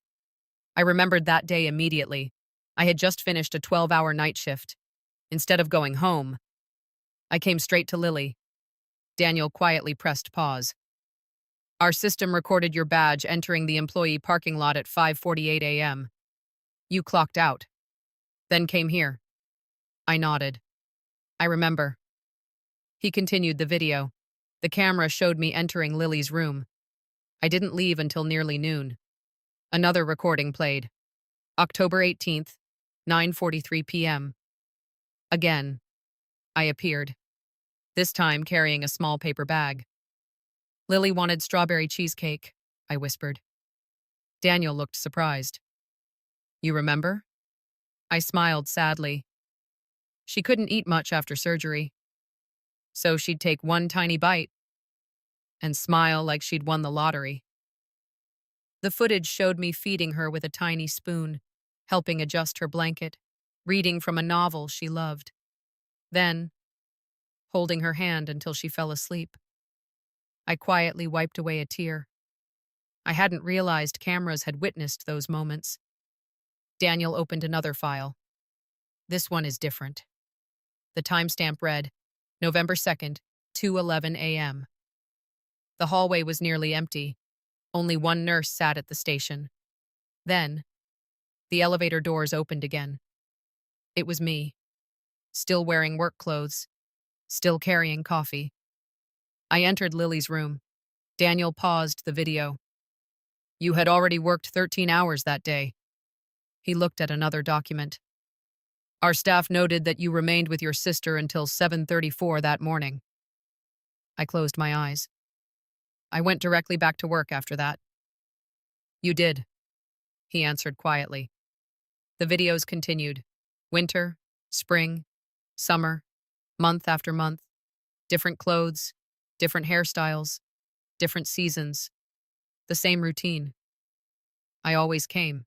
I remembered that day immediately. I had just finished a 12-hour night shift. Instead of going home, I came straight to Lily. Daniel quietly pressed pause. Our system recorded your badge entering the employee parking lot at 5:48 a.m. You clocked out, then came here. I nodded. I remember. He continued the video. The camera showed me entering Lily's room. I didn't leave until nearly noon. Another recording played. October 18th, 9:43 p.m. Again, I appeared, this time carrying a small paper bag. Lily wanted strawberry cheesecake, I whispered. Daniel looked surprised. You remember? I smiled sadly. She couldn't eat much after surgery, so she'd take one tiny bite and smile like she'd won the lottery. The footage showed me feeding her with a tiny spoon, helping adjust her blanket, reading from a novel she loved. Then, holding her hand until she fell asleep. I quietly wiped away a tear. I hadn't realized cameras had witnessed those moments. Daniel opened another file. This one is different. The timestamp read, November 2nd, 2:11 a.m. The hallway was nearly empty. Only one nurse sat at the station. Then, the elevator doors opened again. It was me, still wearing work clothes, still carrying coffee. I entered Lily's room. Daniel paused the video. You had already worked 13 hours that day. He looked at another document. Our staff noted that you remained with your sister until 7:34 that morning. I closed my eyes. I went directly back to work after that. You did, he answered quietly. The videos continued. Winter, spring, summer, month after month. Different clothes, different hairstyles, different seasons. The same routine. I always came.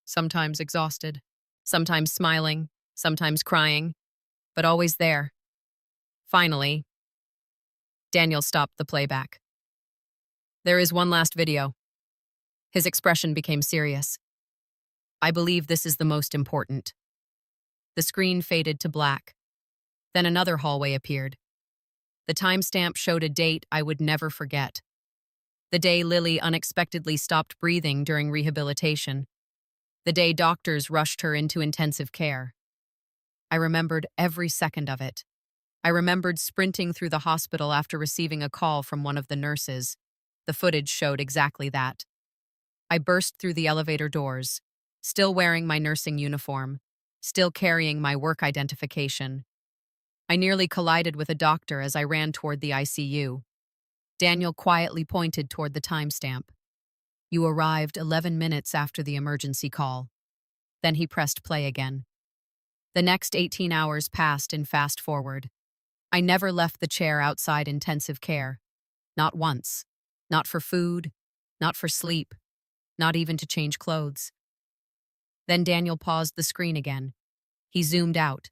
Sometimes exhausted, sometimes smiling, sometimes crying, but always there. Finally, Daniel stopped the playback. There is one last video. His expression became serious. I believe this is the most important. The screen faded to black. Then another hallway appeared. The timestamp showed a date I would never forget. The day Lily unexpectedly stopped breathing during rehabilitation. The day doctors rushed her into intensive care. I remembered every second of it. I remembered sprinting through the hospital after receiving a call from one of the nurses. The footage showed exactly that. I burst through the elevator doors, still wearing my nursing uniform, still carrying my work identification. I nearly collided with a doctor as I ran toward the ICU. Daniel quietly pointed toward the timestamp. You arrived 11 minutes after the emergency call. Then he pressed play again. The next 18 hours passed in fast forward. I never left the chair outside intensive care. Not once. Not for food, not for sleep, not even to change clothes. Then Daniel paused the screen again. He zoomed out.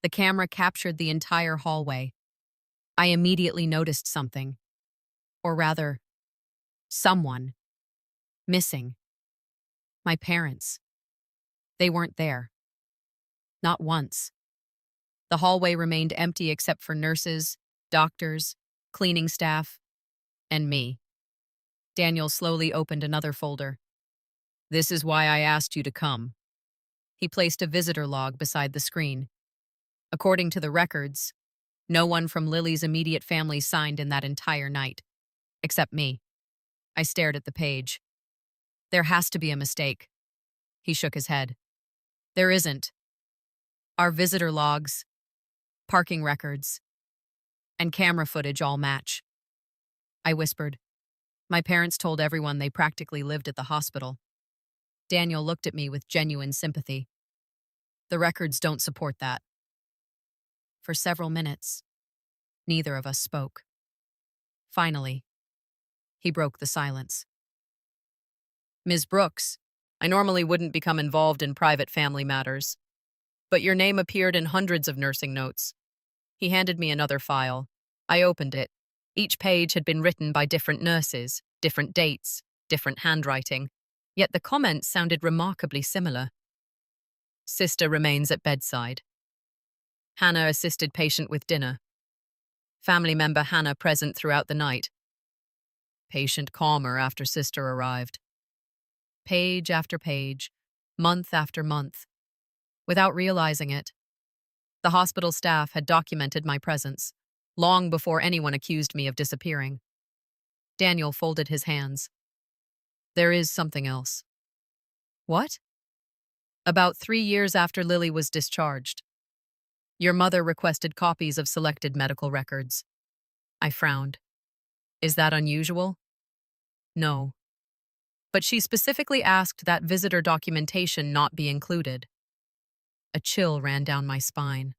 The camera captured the entire hallway. I immediately noticed something. Or rather, someone. Missing. My parents. They weren't there. Not once. The hallway remained empty except for nurses, doctors, cleaning staff, and me. Daniel slowly opened another folder. This is why I asked you to come. He placed a visitor log beside the screen. According to the records, no one from Lily's immediate family signed in that entire night, except me. I stared at the page. There has to be a mistake. He shook his head. There isn't. Our visitor logs, parking records, and camera footage all match. I whispered. My parents told everyone they practically lived at the hospital. Daniel looked at me with genuine sympathy. The records don't support that. For several minutes, neither of us spoke. Finally, he broke the silence. Ms. Brooks, I normally wouldn't become involved in private family matters, but your name appeared in hundreds of nursing notes. He handed me another file. I opened it. Each page had been written by different nurses, different dates, different handwriting, yet the comments sounded remarkably similar. Sister remains at bedside. Hannah assisted patient with dinner. Family member Hannah present throughout the night. Patient calmer after sister arrived. Page after page, month after month. Without realizing it, the hospital staff had documented my presence, long before anyone accused me of disappearing. Daniel folded his hands. There is something else. What? About 3 years after Lily was discharged, your mother requested copies of selected medical records. I frowned. Is that unusual? No. But she specifically asked that visitor documentation not be included. A chill ran down my spine.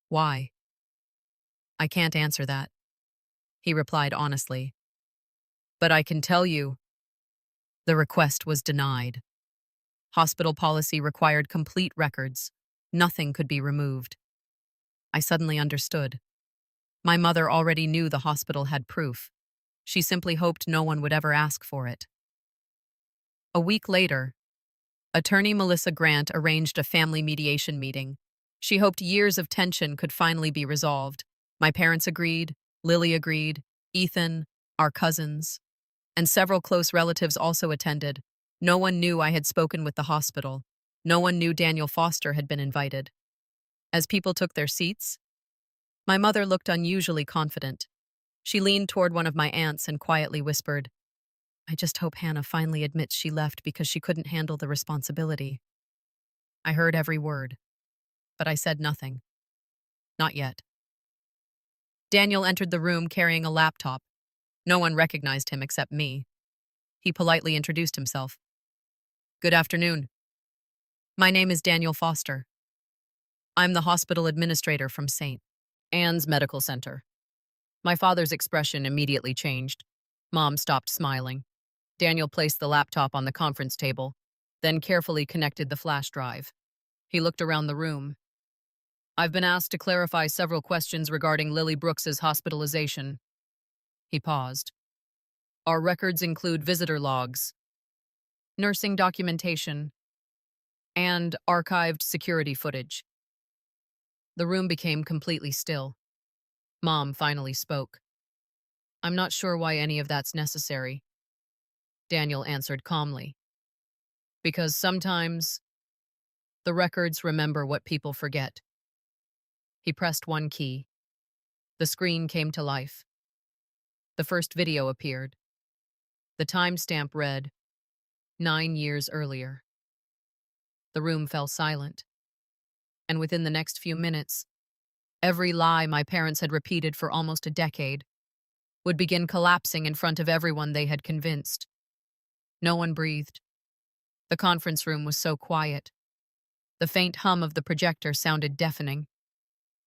Why? I can't answer that, he replied honestly. But I can tell you, the request was denied. Hospital policy required complete records. Nothing could be removed. I suddenly understood. My mother already knew the hospital had proof. She simply hoped no one would ever ask for it. A week later, attorney Melissa Grant arranged a family mediation meeting. She hoped years of tension could finally be resolved. My parents agreed, Lily agreed, Ethan, our cousins, and several close relatives also attended. No one knew I had spoken with the hospital. No one knew Daniel Foster had been invited. As people took their seats, my mother looked unusually confident. She leaned toward one of my aunts and quietly whispered, I just hope Hannah finally admits she left because she couldn't handle the responsibility. I heard every word, but I said nothing. Not yet. Daniel entered the room carrying a laptop. No one recognized him except me. He politely introduced himself. Good afternoon. My name is Daniel Foster. I'm the hospital administrator from St. Anne's Medical Center. My father's expression immediately changed. Mom stopped smiling. Daniel placed the laptop on the conference table, then carefully connected the flash drive. He looked around the room. I've been asked to clarify several questions regarding Lily Brooks's hospitalization. He paused. Our records include visitor logs, nursing documentation, and archived security footage. The room became completely still. Mom finally spoke. I'm not sure why any of that's necessary, Daniel answered calmly. Because sometimes the records remember what people forget. He pressed one key. The screen came to life. The first video appeared. The timestamp read, 9 years earlier. The room fell silent. And within the next few minutes, every lie my parents had repeated for almost a decade would begin collapsing in front of everyone they had convinced. No one breathed. The conference room was so quiet. The faint hum of the projector sounded deafening.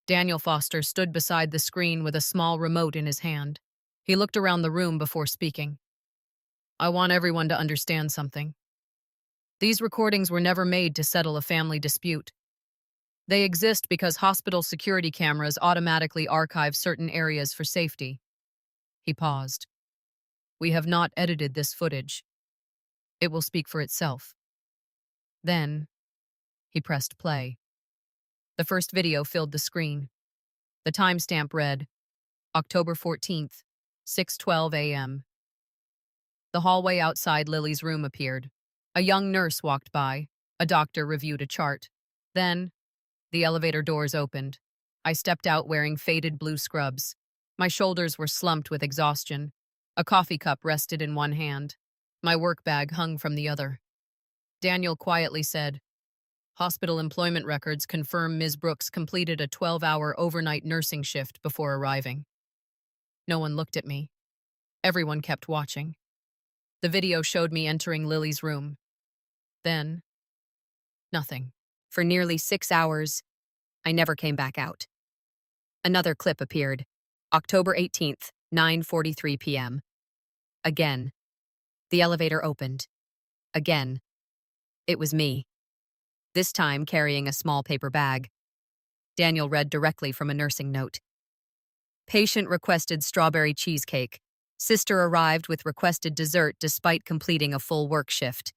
Daniel Foster stood beside the screen with a small remote in his hand. He looked around the room before speaking. I want everyone to understand something. These recordings were never made to settle a family dispute. They exist because hospital security cameras automatically archive certain areas for safety. He paused. We have not edited this footage. It will speak for itself. Then, he pressed play. The first video filled the screen. The timestamp read, October 14th, 6:12 a.m. The hallway outside Lily's room appeared. A young nurse walked by. A doctor reviewed a chart. Then, the elevator doors opened. I stepped out wearing faded blue scrubs. My shoulders were slumped with exhaustion. A coffee cup rested in one hand. My work bag hung from the other. Daniel quietly said, Hospital employment records confirm Ms. Brooks completed a 12-hour overnight nursing shift before arriving. No one looked at me. Everyone kept watching. The video showed me entering Lily's room. Then, nothing. For nearly 6 hours, I never came back out. Another clip appeared. October 18th, 9:43 p.m. Again, the elevator opened. Again, it was me, this time carrying a small paper bag. Daniel read directly from a nursing note. Patient requested strawberry cheesecake. Sister arrived with requested dessert despite completing a full work shift.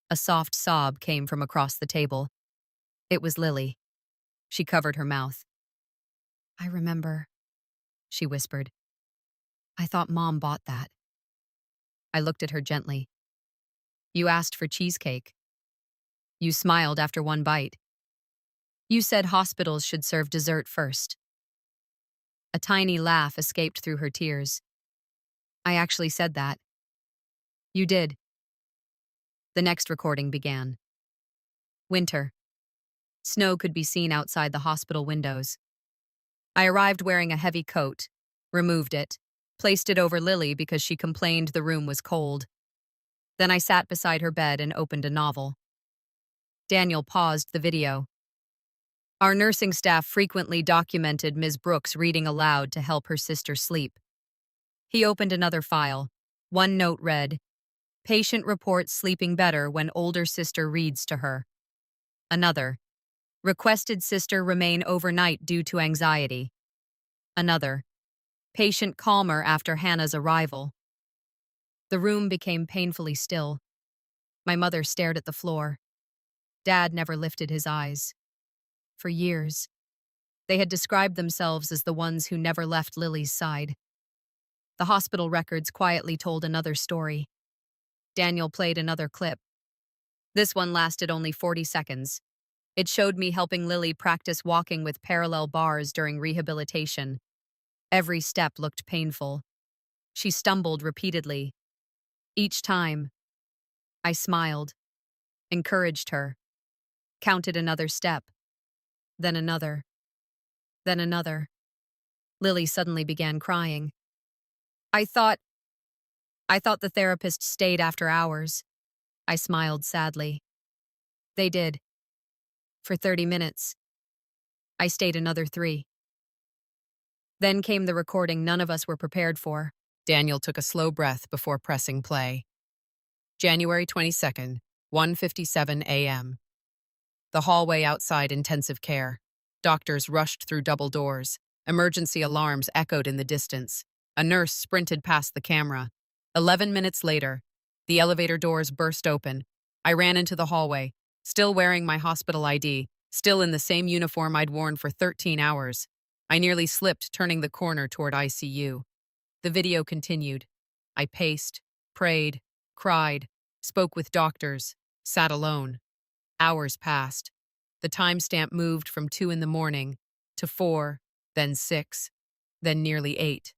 A soft sob came from across the table. It was Lily. She covered her mouth. I remember, she whispered. I thought Mom bought that. I looked at her gently. You asked for cheesecake. You smiled after one bite. You said hospitals should serve dessert first. A tiny laugh escaped through her tears. I actually said that. You did. The next recording began. Winter. Snow could be seen outside the hospital windows. I arrived wearing a heavy coat, removed it, placed it over Lily because she complained the room was cold. Then I sat beside her bed and opened a novel. Daniel paused the video. Our nursing staff frequently documented Ms. Brooks reading aloud to help her sister sleep. He opened another file. One note read, Patient reports sleeping better when older sister reads to her. Another, requested sister remain overnight due to anxiety. Another, patient calmer after Hannah's arrival. The room became painfully still. My mother stared at the floor. Dad never lifted his eyes. For years, they had described themselves as the ones who never left Lily's side. The hospital records quietly told another story. Daniel played another clip. This one lasted only 40 seconds. It showed me helping Lily practice walking with parallel bars during rehabilitation. Every step looked painful. She stumbled repeatedly. Each time, I smiled, encouraged her, counted another step, then another, then another. Lily suddenly began crying. I thought the therapist stayed after hours. I smiled sadly. They did. For 30 minutes. I stayed another 3. Then came the recording none of us were prepared for. Daniel took a slow breath before pressing play. January 22nd, 1:57 a.m. The hallway outside intensive care. Doctors rushed through double doors. Emergency alarms echoed in the distance. A nurse sprinted past the camera. 11 minutes later, the elevator doors burst open. I ran into the hallway, still wearing my hospital ID, still in the same uniform I'd worn for 13 hours. I nearly slipped, turning the corner toward ICU. The video continued. I paced, prayed, cried, spoke with doctors, sat alone. Hours passed. The timestamp moved from 2 in the morning to 4, then 6, then nearly 8.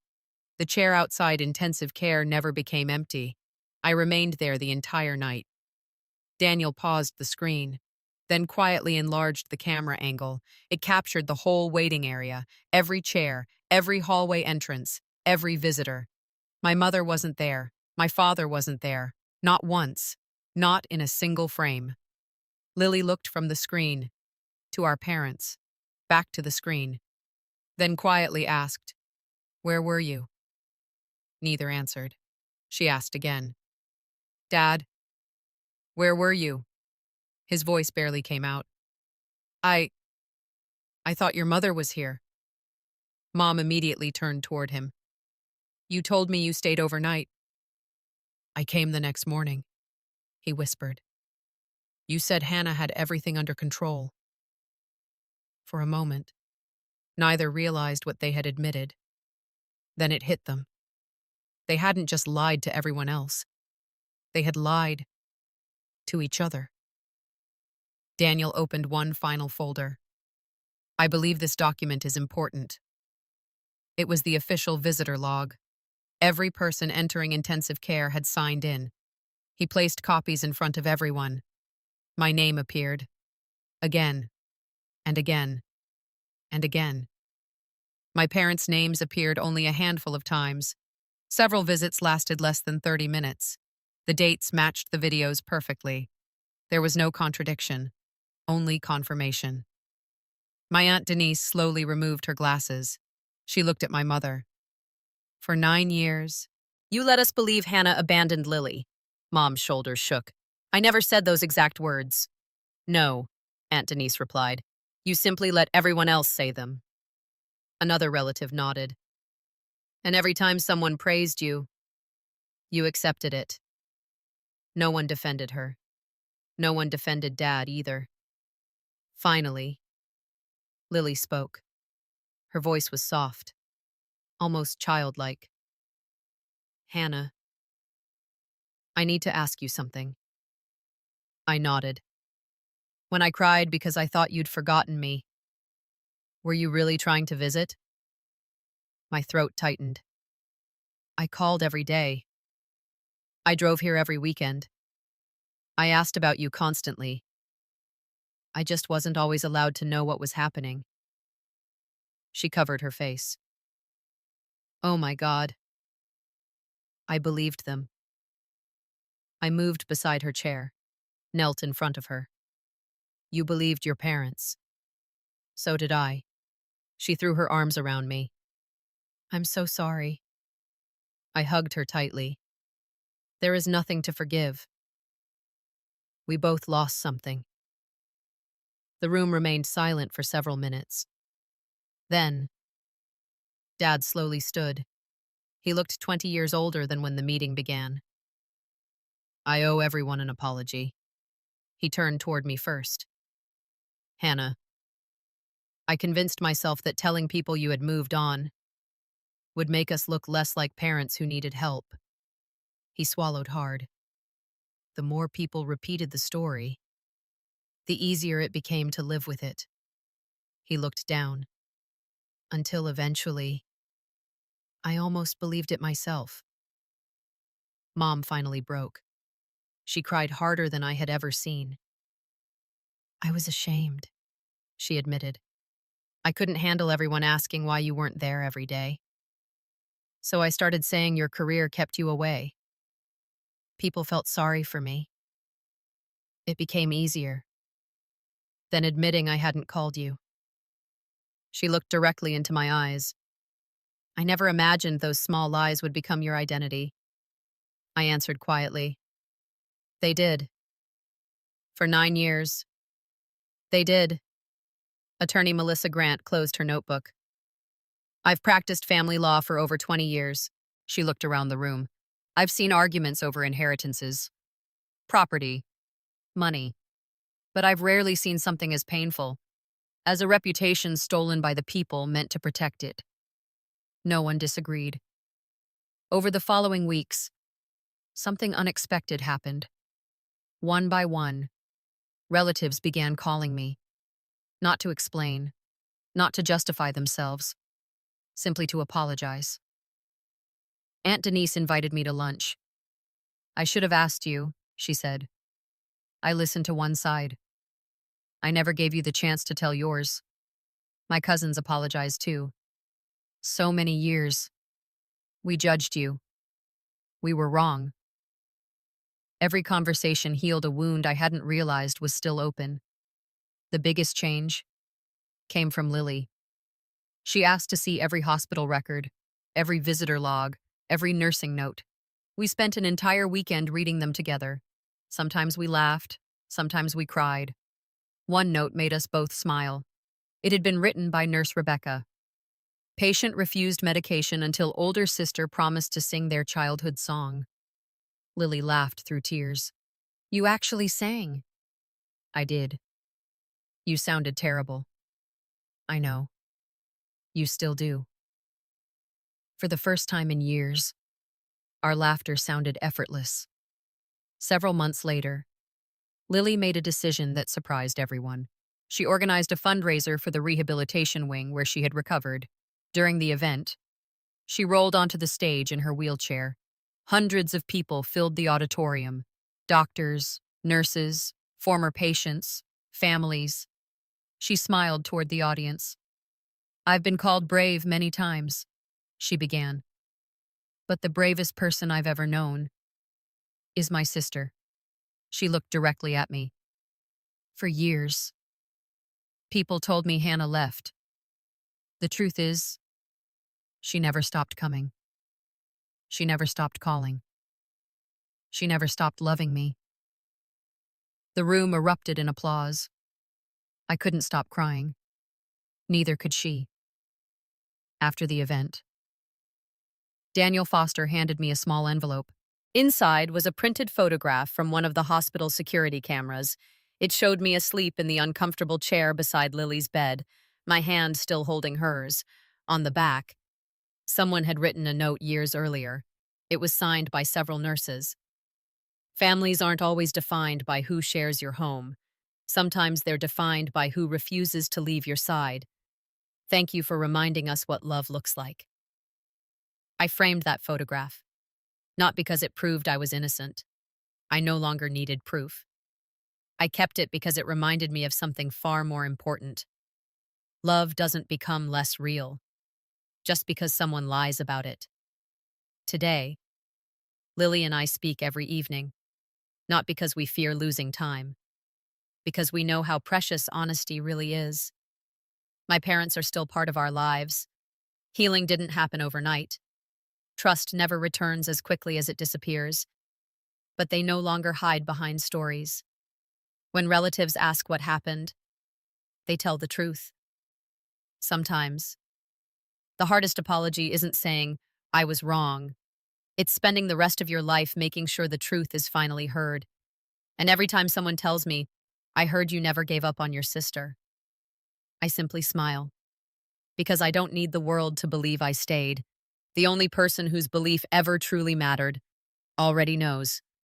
The chair outside intensive care never became empty. I remained there the entire night. Daniel paused the screen, then quietly enlarged the camera angle. It captured the whole waiting area, every chair, every hallway entrance, every visitor. My mother wasn't there. My father wasn't there. Not once. Not in a single frame. Lily looked from the screen to our parents, back to the screen, then quietly asked, Where were you? Neither answered. She asked again, Dad, where were you? His voice barely came out. I thought your mother was here. Mom immediately turned toward him. You told me you stayed overnight. I came the next morning, he whispered. You said Hannah had everything under control. For a moment, neither realized what they had admitted. Then it hit them. They hadn't just lied to everyone else. They had lied to each other. Daniel opened one final folder. I believe this document is important. It was the official visitor log. Every person entering intensive care had signed in. He placed copies in front of everyone. My name appeared. Again, and again, and again. My parents' names appeared only a handful of times. Several visits lasted less than 30 minutes. The dates matched the videos perfectly. There was no contradiction, only confirmation. My Aunt Denise slowly removed her glasses. She looked at my mother. For 9 years, you let us believe Hannah abandoned Lily. Mom's shoulders shook. I never said those exact words. No, Aunt Denise replied. You simply let everyone else say them. Another relative nodded. And every time someone praised you, you accepted it. No one defended her. No one defended Dad either. Finally, Lily spoke. Her voice was soft, almost childlike. Hannah, I need to ask you something. I nodded. When I cried because I thought you'd forgotten me, were you really trying to visit? My throat tightened. I called every day. I drove here every weekend. I asked about you constantly. I just wasn't always allowed to know what was happening. She covered her face. Oh my God. I believed them. I moved beside her chair, knelt in front of her. You believed your parents. So did I. She threw her arms around me. I'm so sorry. I hugged her tightly. There is nothing to forgive. We both lost something. The room remained silent for several minutes. Then, Dad slowly stood. He looked 20 years older than when the meeting began. I owe everyone an apology. He turned toward me first. Hannah, I convinced myself that telling people you had moved on would make us look less like parents who needed help. He swallowed hard. The more people repeated the story, the easier it became to live with it. He looked down. Until eventually, I almost believed it myself. Mom finally broke. She cried harder than I had ever seen. I was ashamed, she admitted. I couldn't handle everyone asking why you weren't there every day. So I started saying your career kept you away. People felt sorry for me. It became easier than admitting I hadn't called you. She looked directly into my eyes. I never imagined those small lies would become your identity. I answered quietly. They did. For 9 years. They did. Attorney Melissa Grant closed her notebook. I've practiced family law for over 20 years. She looked around the room. I've seen arguments over inheritances, property, money. But I've rarely seen something as painful as a reputation stolen by the people meant to protect it. No one disagreed. Over the following weeks, something unexpected happened. One by one, relatives began calling me, not to explain, not to justify themselves, simply to apologize. Aunt Denise invited me to lunch. I should have asked you, she said. I listened to one side. I never gave you the chance to tell yours. My cousins apologized too. So many years. We judged you. We were wrong. Every conversation healed a wound I hadn't realized was still open. The biggest change came from Lily. She asked to see every hospital record, every visitor log, every nursing note. We spent an entire weekend reading them together. Sometimes we laughed, sometimes we cried. One note made us both smile. It had been written by Nurse Rebecca. Patient refused medication until older sister promised to sing their childhood song. Lily laughed through tears. You actually sang. I did. You sounded terrible. I know. You still do. For the first time in years, our laughter sounded effortless. Several months later, Lily made a decision that surprised everyone. She organized a fundraiser for the rehabilitation wing where she had recovered. During the event, she rolled onto the stage in her wheelchair. Hundreds of people filled the auditorium. Doctors, nurses, former patients, families. She smiled toward the audience. I've been called brave many times, she began. But the bravest person I've ever known is my sister. She looked directly at me. For years, people told me Hannah left. The truth is, she never stopped coming. She never stopped calling. She never stopped loving me. The room erupted in applause. I couldn't stop crying. Neither could she. After the event, Daniel Foster handed me a small envelope. Inside was a printed photograph from one of the hospital security cameras. It showed me asleep in the uncomfortable chair beside Lily's bed, my hand still holding hers. On the back, someone had written a note years earlier. It was signed by several nurses. Families aren't always defined by who shares your home. Sometimes they're defined by who refuses to leave your side. Thank you for reminding us what love looks like. I framed that photograph, not because it proved I was innocent. I no longer needed proof. I kept it because it reminded me of something far more important. Love doesn't become less real just because someone lies about it. Today, Lily and I speak every evening, not because we fear losing time, because we know how precious honesty really is. My parents are still part of our lives. Healing didn't happen overnight. Trust never returns as quickly as it disappears, but they no longer hide behind stories. When relatives ask what happened, they tell the truth. Sometimes, the hardest apology isn't saying, "I was wrong." It's spending the rest of your life making sure the truth is finally heard. And every time someone tells me, "I heard you never gave up on your sister," I simply smile. Because I don't need the world to believe I stayed. The only person whose belief ever truly mattered already knows.